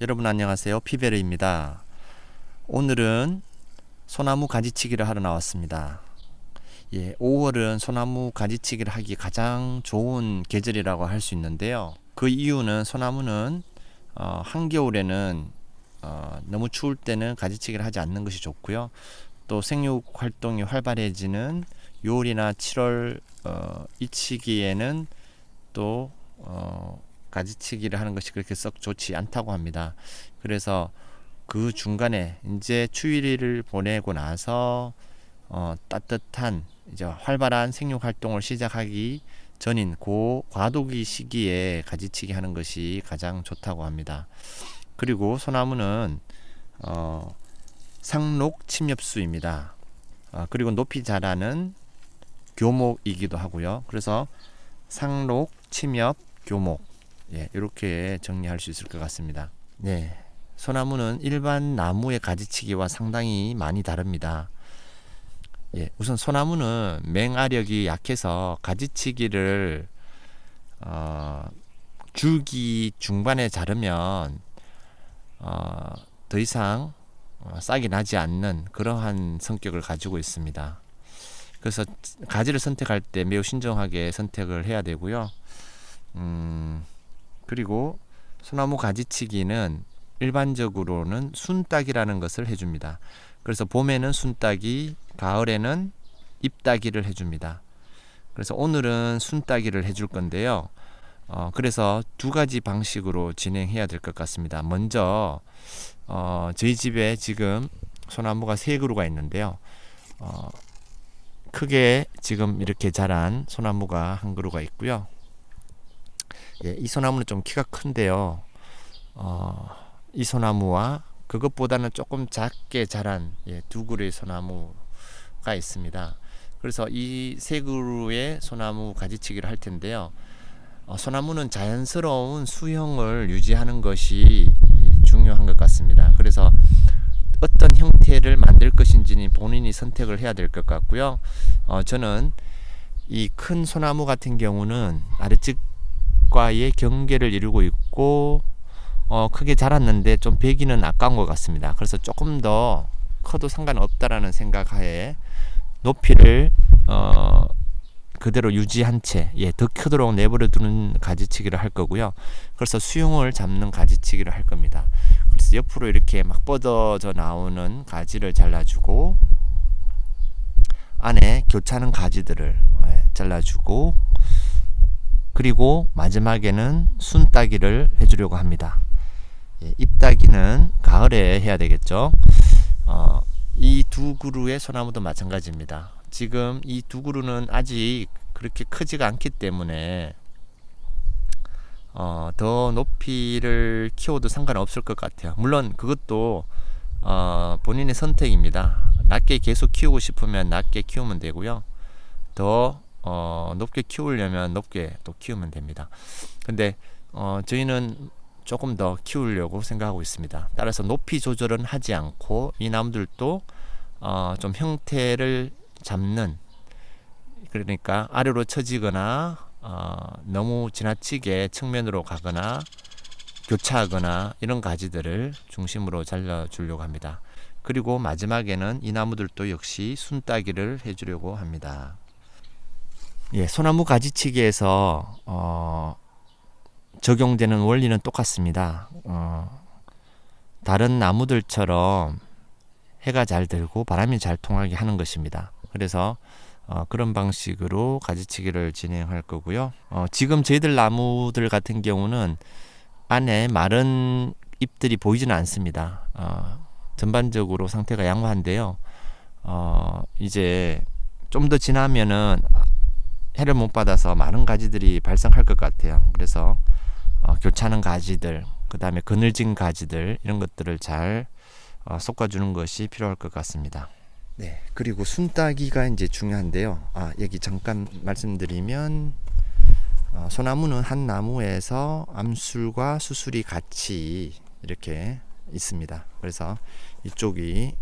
여러분 안녕하세요. 피베르입니다. 오늘은 소나무 가지치기를 하러 나왔습니다. 5월은 소나무 가지치기를 하기 가장 좋은 계절이라고 할 수 있는데요. 그 이유는 소나무는 한겨울에는 너무 추울 때는 가지치기를 하지 않는 것이 좋고요. 또 생육 활동이 활발해지는 6월이나 7월 이 시기에는 또 가지치기를 하는 것이 그렇게 썩 좋지 않다고 합니다. 그래서 그 중간에 이제 추위를 보내고 나서 따뜻한 이제 활발한 생육 활동을 시작하기 전인 고 과도기 시기에 가지치기 하는 것이 가장 좋다고 합니다. 그리고 소나무는 상록 침엽수입니다. 그리고 높이 자라는 교목이기도 하고요. 그래서 상록, 침엽, 교목 이렇게 정리할 수 있을 것 같습니다. 네, 소나무는 일반 나무의 가지치기와 상당히 많이 다릅니다. 우선 소나무는 맹아력이 약해서 가지치기를 줄기 중반에 자르면 더 이상 싹이 나지 않는 그러한 성격을 가지고 있습니다. 그래서 가지를 선택할 때 매우 신중하게 선택을 해야 되고요. 그리고 소나무 가지치기는 일반적으로는 순따기라는 것을 해줍니다. 그래서 봄에는 순따기, 가을에는 잎따기를 해줍니다. 그래서 오늘은 순따기를 해줄 건데요. 그래서 두 가지 방식으로 진행해야 될 것 같습니다. 먼저 저희 집에 지금 소나무가 3그루가 있는데요. 크게 지금 이렇게 자란 소나무가 1그루가 있고요. 이 소나무는 좀 키가 큰데요. 이 소나무와 그것보다는 조금 작게 자란 2그루의 소나무가 있습니다. 그래서 이 3그루의 소나무 가지치기를 할 텐데요. 소나무는 자연스러운 수형을 유지하는 것이 중요한 것 같습니다. 그래서 어떤 형태를 만들 것인지는 본인이 선택을 해야 될 것 같고요. 저는 이 큰 소나무 같은 경우는 아래측과의 경계를 이루고 있고 크게 자랐는데 좀 베기는 아까운 것 같습니다. 그래서 조금 더 커도 상관없다라는 생각하에 높이를 그대로 유지한 채 더 크도록 내버려 두는 가지치기를 할 거고요. 그래서 수용을 잡는 가지치기를 할 겁니다. 그래서 옆으로 이렇게 막 뻗어져 나오는 가지를 잘라주고 안에 교차하는 가지들을 잘라주고 그리고 마지막에는 순따기를 해주려고 합니다. 잎따기는 가을에 해야 되겠죠. 이 2그루의 소나무도 마찬가지입니다. 지금 이 2그루는 아직 그렇게 크지가 않기 때문에 더 높이를 키워도 상관없을 것 같아요. 물론 그것도 본인의 선택입니다. 낮게 계속 키우고 싶으면 낮게 키우면 되고요. 더 높게 키우려면 높게 또 키우면 됩니다. 근데 저희는 조금 더 키우려고 생각하고 있습니다. 따라서 높이 조절은 하지 않고 이 나무들도 좀 형태를 잡는, 그러니까 아래로 처지거나 너무 지나치게 측면으로 가거나 교차하거나 이런 가지들을 중심으로 잘라주려고 합니다. 그리고 마지막에는 이 나무들도 역시 순따기를 해주려고 합니다. 소나무 가지치기에서 적용되는 원리는 똑같습니다. 다른 나무들처럼 해가 잘 들고 바람이 잘 통하게 하는 것입니다. 그래서 그런 방식으로 가지치기를 진행할 거고요. 지금 저희들 나무들 같은 경우는 안에 마른 잎들이 보이지는 않습니다. 전반적으로 상태가 양호한데요. 이제 좀 더 지나면은 해를 못 받아서 많은 가지들이 발생할 것 같아요. 그래서 교차하는 가지들, 그 다음에 그늘진 가지들 이런 것들을 잘 솎아주는 것이 필요할 것 같습니다. 네, 그리고 순따기가 이제 중요한데요. 여기 잠깐 말씀드리면 소나무는 한 나무에서 암술과 수술이 같이 이렇게 있습니다. 그래서 이쪽이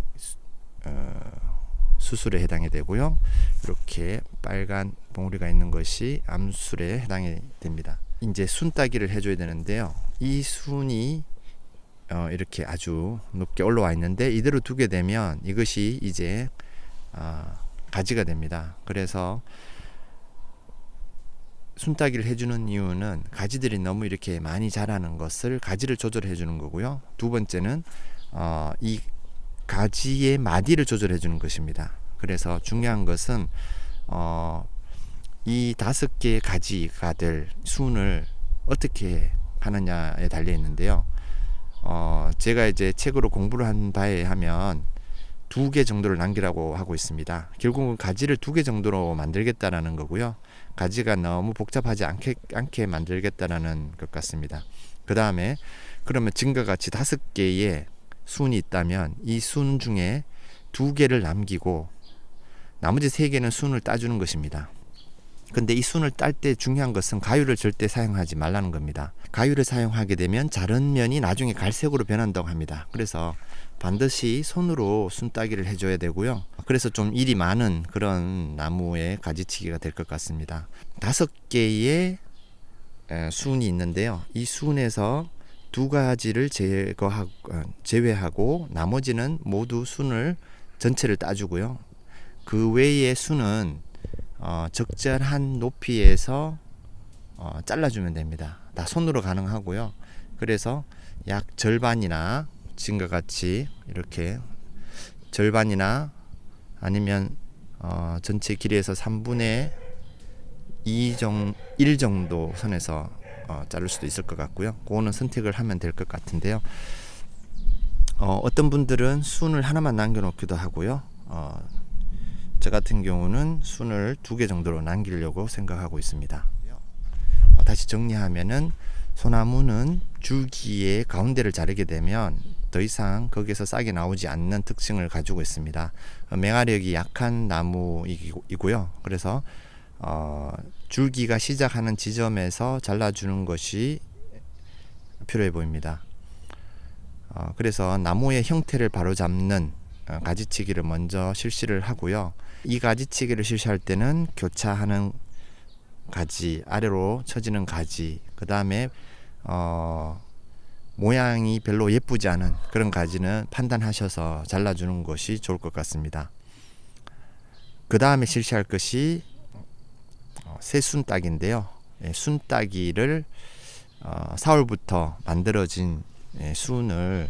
수술에 해당이 되고요. 이렇게 빨간 봉우리가 있는 것이 암술에 해당이 됩니다. 이제 순따기를 해줘야 되는데요. 이 순이 이렇게 아주 높게 올라와 있는데 이대로 두게 되면 이것이 이제 가지가 됩니다. 그래서 순따기를 해주는 이유는 가지들이 너무 이렇게 많이 자라는 것을 가지를 조절해 주는 거고요. 두 번째는 이 가지의 마디를 조절해 주는 것입니다. 그래서 중요한 것은 이 5개의 가지가 될 순을 어떻게 하느냐에 달려 있는데요. 제가 이제 책으로 공부를 한 바에 하면 2개 정도를 남기라고 하고 있습니다. 결국은 가지를 2개 정도로 만들겠다라는 거고요. 가지가 너무 복잡하지 않게 만들겠다라는 것 같습니다. 그 다음에 그러면 지금과 같이 5개의 순이 있다면 이 순 중에 2개를 남기고 나머지 3개는 순을 따주는 것입니다. 근데 이 순을 딸 때 중요한 것은 가위를 절대 사용하지 말라는 겁니다. 가위를 사용하게 되면 자른 면이 나중에 갈색으로 변한다고 합니다. 그래서 반드시 손으로 순따기를 해줘야 되고요. 그래서 좀 일이 많은 그런 나무의 가지치기가 될 것 같습니다. 5개의 순이 있는데요. 이 순에서 2가지를 제외하고 나머지는 모두 순을 전체를 따주고요. 그 외의 순은 적절한 높이에서 잘라주면 됩니다. 다 손으로 가능하고요. 그래서 약 절반이나 지금과 같이 이렇게 절반이나 아니면 전체 길이에서 3분의 1 정도 선에서 자를 수도 있을 것 같고요. 그거는 선택을 하면 될 것 같은데요. 어떤 분들은 순을 하나만 남겨놓기도 하고요. 저 같은 경우는 순을 2개 정도로 남기려고 생각하고 있습니다. 다시 정리하면은 소나무는 줄기의 가운데를 자르게 되면 더 이상 거기에서 싹이 나오지 않는 특징을 가지고 있습니다. 맹활력이 약한 나무이고요. 그래서 줄기가 시작하는 지점에서 잘라주는 것이 필요해 보입니다. 그래서 나무의 형태를 바로잡는 가지치기를 먼저 실시를 하고요. 이 가지치기를 실시할 때는 교차하는 가지, 아래로 처지는 가지, 그 다음에 모양이 별로 예쁘지 않은 그런 가지는 판단하셔서 잘라주는 것이 좋을 것 같습니다. 그 다음에 실시할 것이 새순따기인데요. 순따기를 4월부터 만들어진 순을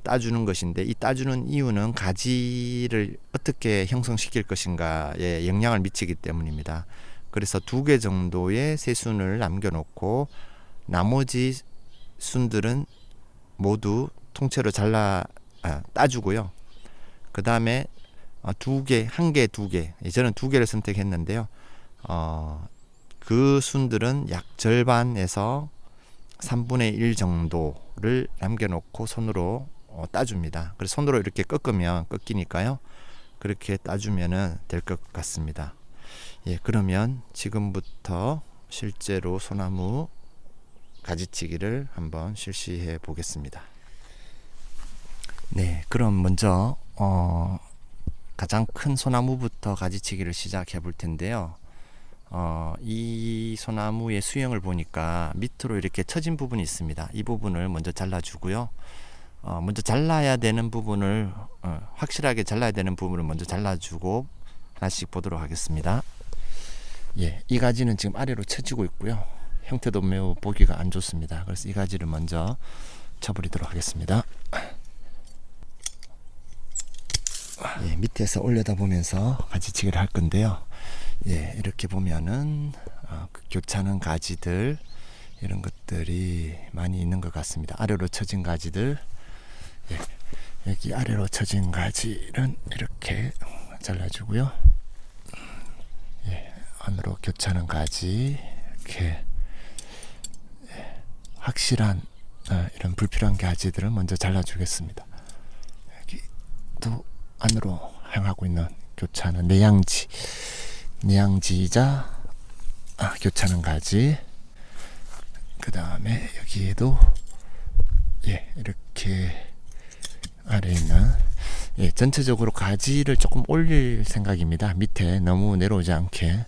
따주는 것인데, 이 따주는 이유는 가지를 어떻게 형성시킬 것인가에 영향을 미치기 때문입니다. 그래서 2개 정도의 새순을 남겨놓고 나머지 순들은 모두 통째로 따주고요. 그 다음에 2개, 1개, 2개, 저는 2개를 선택했는데요. 그 순들은 약 절반에서 3분의 1 정도를 남겨놓고 손으로 따줍니다. 그래서 손으로 이렇게 꺾이니까요. 그렇게 따주면 될 것 같습니다. 예, 그러면 지금부터 실제로 소나무 가지치기를 한번 실시해 보겠습니다. 네, 그럼 먼저 가장 큰 소나무부터 가지치기를 시작해 볼 텐데요. 이 소나무의 수형을 보니까 밑으로 이렇게 처진 부분이 있습니다. 이 부분을 먼저 잘라주고요. 먼저 잘라야 되는 부분을 확실하게 잘라야 되는 부분을 먼저 잘라주고 하나씩 보도록 하겠습니다. 예, 이 가지는 지금 아래로 처지고 있고요. 형태도 매우 보기가 안 좋습니다. 그래서 이 가지를 먼저 쳐버리도록 하겠습니다. 예, 밑에서 올려다 보면서 가지치기를 할 건데요. 예, 이렇게 보면은 교차하는 가지들, 이런 것들이 많이 있는 것 같습니다. 아래로 처진 가지들, 예, 여기 아래로 처진 가지는 이렇게 잘라주고요. 예, 안으로 교차하는 가지, 이렇게 확실한 이런 불필요한 가지들을 먼저 잘라주겠습니다. 여기 또 안으로 향하고 있는 교차하는 내양지이자 교차하는 가지, 그 다음에 여기에도 이렇게 아래에 있는 전체적으로 가지를 조금 올릴 생각입니다. 밑에 너무 내려오지 않게.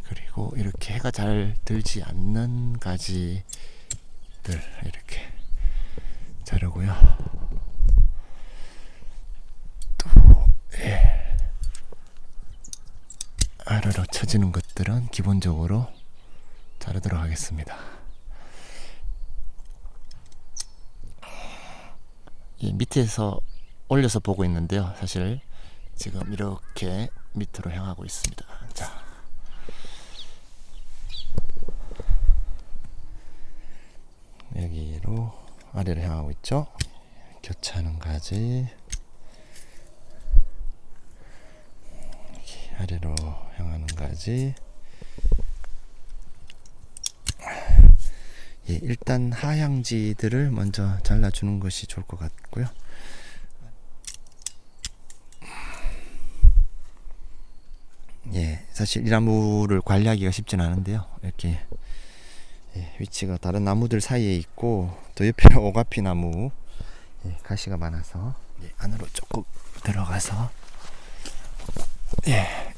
그리고 그리고 이렇게 해가 잘 들지 않는 가지들 이렇게 자르고요. 또 아래로 쳐지는 것들은 기본적으로 자르도록 하겠습니다. 밑에서 올려서 보고 있는데요. 사실 지금 이렇게 밑으로 향하고 있습니다. 자, 여기로 아래로 향하고 있죠. 교차하는 가지 아래로 향하는 가지. 일단 하향지들을 먼저 잘라주는 것이 좋을 것 같고요. 사실 이 나무를 관리하기가 쉽진 않은데요. 이렇게 위치가 다른 나무들 사이에 있고, 또 옆에는 오가피 나무 가시가 많아서 안으로 조금 들어가서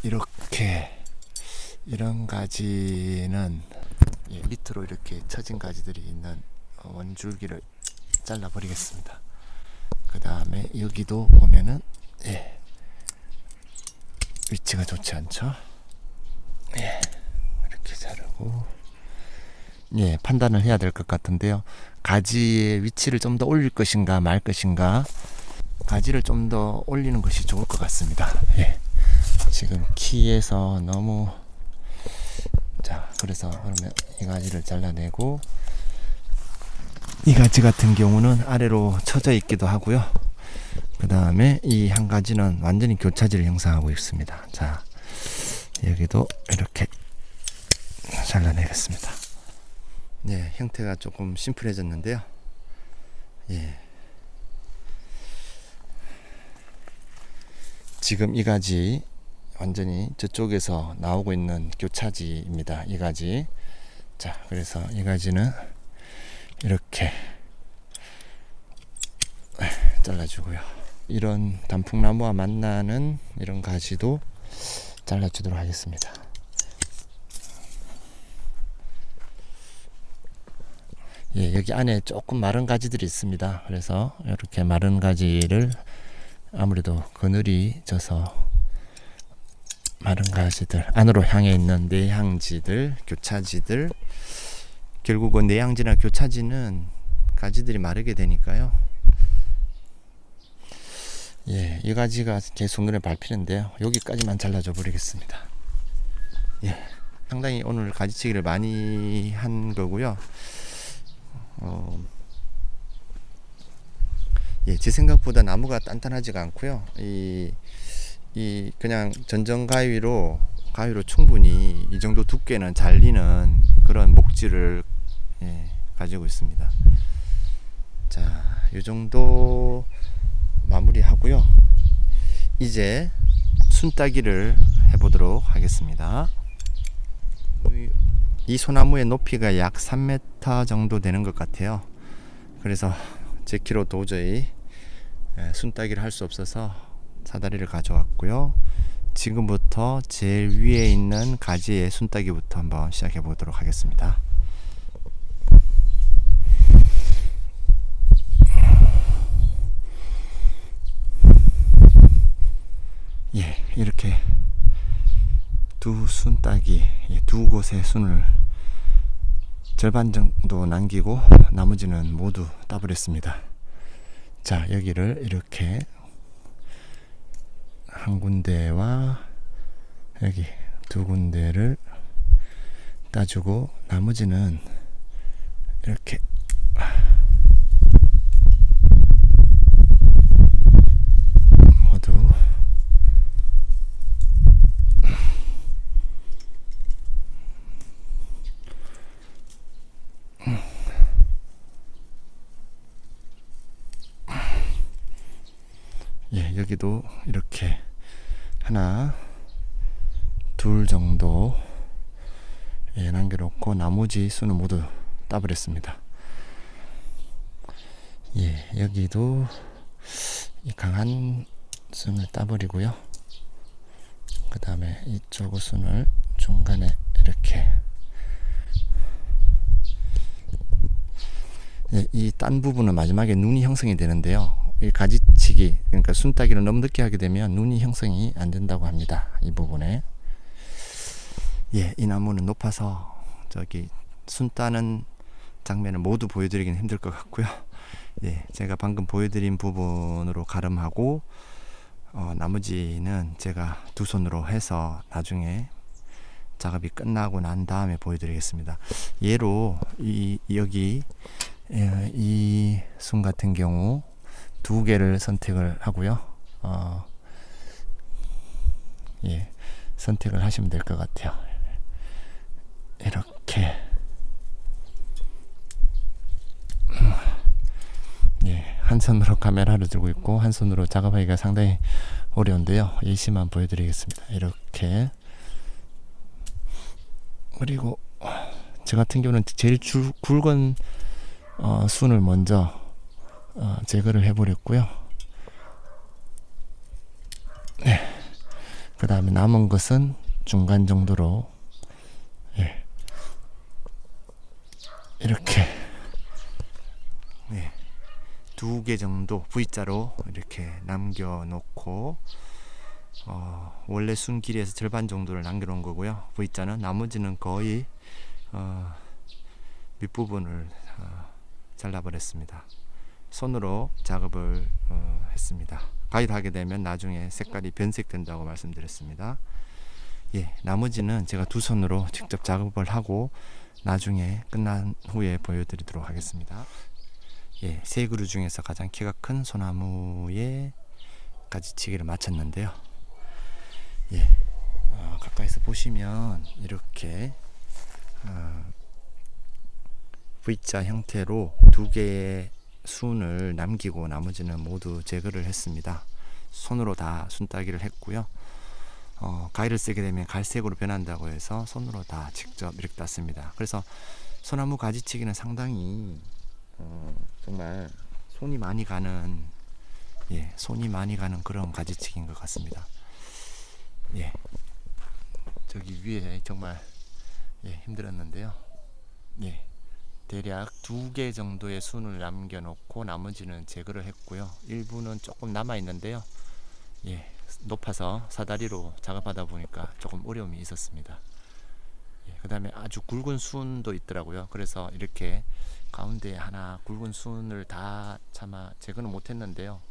이렇게 이런 가지는 밑으로 이렇게 처진 가지들이 있는 원줄기를 잘라 버리겠습니다. 그 다음에 여기도 보면은 위치가 좋지 않죠. 이렇게 자르고 판단을 해야 될 것 같은데요. 가지의 위치를 좀 더 올릴 것인가 말 것인가, 가지를 좀 더 올리는 것이 좋을 것 같습니다. 지금 키에서 너무, 자, 그래서 그러면 이 가지를 잘라내고, 이 가지 같은 경우는 아래로 쳐져 있기도 하고요. 그 다음에 이 한 가지는 완전히 교차지를 형성하고 있습니다. 자, 여기도 이렇게 잘라내겠습니다. 형태가 조금 심플해졌는데요. 지금 이 가지 완전히 저쪽에서 나오고 있는 교차지입니다. 이 가지. 자, 그래서 이 가지는 이렇게 잘라주고요. 이런 단풍나무와 만나는 이런 가지도 잘라주도록 하겠습니다. 여기 안에 조금 마른 가지들이 있습니다. 그래서 이렇게 마른 가지를 아무래도 그늘이 져서 마른 가지들, 안으로 향해 있는 내향지들, 교차지들, 결국은 내향지나 교차지는 가지들이 마르게 되니까요. 이 가지가 계속 눈에 밟히는데요. 여기까지만 잘라줘 버리겠습니다. 상당히 오늘 가지치기를 많이 한 거고요. 제 생각보다 나무가 단단하지가 않고요. 이 그냥 전정 가위로 충분히 이 정도 두께는 잘리는 그런 목질을 가지고 있습니다. 자, 이 정도 마무리하고요. 이제 순따기를 해보도록 하겠습니다. 이 소나무의 높이가 약 3m 정도 되는 것 같아요. 그래서 제 키로 도저히 순따기를 할 수 없어서 사다리를 가져왔고요. 지금부터 제일 위에 있는 가지의 순따기부터 한번 시작해 보도록 하겠습니다. 이렇게 두 순따기, 두 곳의 순을 절반 정도 남기고 나머지는 모두 따버렸습니다. 자, 여기를 이렇게 한 군데와 여기 두 군데를 따주고 나머지는 이렇게 모두 여기도 이렇게 하나 둘 정도 남겨놓고 나머지 수는 모두 따버렸습니다. 여기도 이 강한 순을 따버리고요. 그 다음에 이쪽 순을 중간에 이렇게. 예, 이 딴 부분은 마지막에 눈이 형성이 되는데요. 이 가지치기, 그러니까 순따기를 너무 늦게 하게 되면 눈이 형성이 안 된다고 합니다. 이 부분에. 예, 이 나무는 높아서 저기 순 따는 장면을 모두 보여드리기는 힘들 것 같고요. 예, 제가 방금 보여드린 부분으로 가름하고 나머지는 제가 두 손으로 해서 나중에 작업이 끝나고 난 다음에 보여드리겠습니다. 예로 여기 이 순 같은 경우 두 개를 선택을 하고요. 예, 선택을 하시면 될 것 같아요. 이렇게. 예, 한 손으로 카메라를 들고 있고 한 손으로 작업하기가 상당히 어려운데요. 예시만 보여드리겠습니다. 이렇게. 그리고 저 같은 경우는 제일 굵은 순을 먼저 제거를 해버렸고요. 네. 그 다음에 남은 것은 중간 정도로 이렇게 두 개 정도 V자로 이렇게 남겨놓고 원래 순 길이에서 절반 정도를 남겨놓은 거고요. V자는 나머지는 거의 밑부분을 잘라버렸습니다. 손으로 작업을 했습니다. 가위로 하게 되면 나중에 색깔이 변색된다고 말씀드렸습니다. 예, 나머지는 제가 두 손으로 직접 작업을 하고 나중에 끝난 후에 보여드리도록 하겠습니다. 예, 세 그루 중에서 가장 키가 큰 소나무에 가지치기를 마쳤는데요. 예, 가까이서 보시면 이렇게 V자 형태로 두 개의 순을 남기고 나머지는 모두 제거를 했습니다. 손으로 다 순따기를 했고요. 가위를 쓰게 되면 갈색으로 변한다고 해서 손으로 다 직접 이렇게 땄습니다. 그래서 소나무 가지치기는 상당히 정말 손이 많이 가는 그런 가지치기인 것 같습니다. 예, 저기 위에 정말 힘들었는데요. 예, 대략 두 개 정도의 순을 남겨놓고 나머지는 제거를 했고요. 일부는 조금 남아 있는데요. 예, 높아서 사다리로 작업하다 보니까 조금 어려움이 있었습니다. 예, 그 다음에 아주 굵은 순도 있더라고요. 그래서 이렇게 가운데 하나 굵은 순을 다 차마 제거는 못했는데요.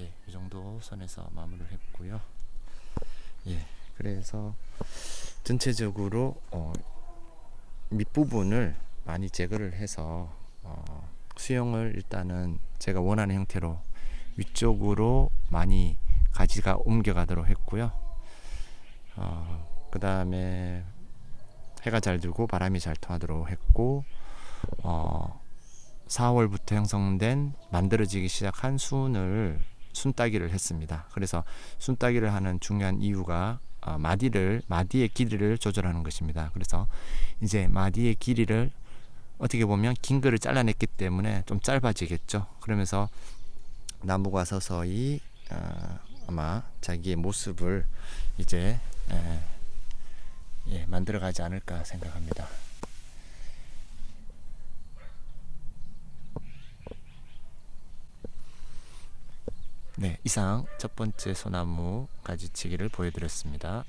예, 이 정도 선에서 마무리를 했고요. 예, 그래서 전체적으로 밑부분을 많이 제거를 해서 수영을 일단은 제가 원하는 형태로 위쪽으로 많이 가지가 옮겨가도록 했고요. 그 다음에 해가 잘 들고 바람이 잘 통하도록 했고 4월부터 형성된 만들어지기 시작한 순을 순따기를 했습니다. 그래서 순따기를 하는 중요한 이유가 마디의 길이를 조절하는 것입니다. 그래서 이제 마디의 길이를 어떻게 보면 긴 거를 잘라냈기 때문에 좀 짧아지겠죠. 그러면서 나무가 서서히 아마 자기의 모습을 이제 만들어가지 않을까 생각합니다. 네, 이상 첫 번째 소나무 가지치기를 보여드렸습니다.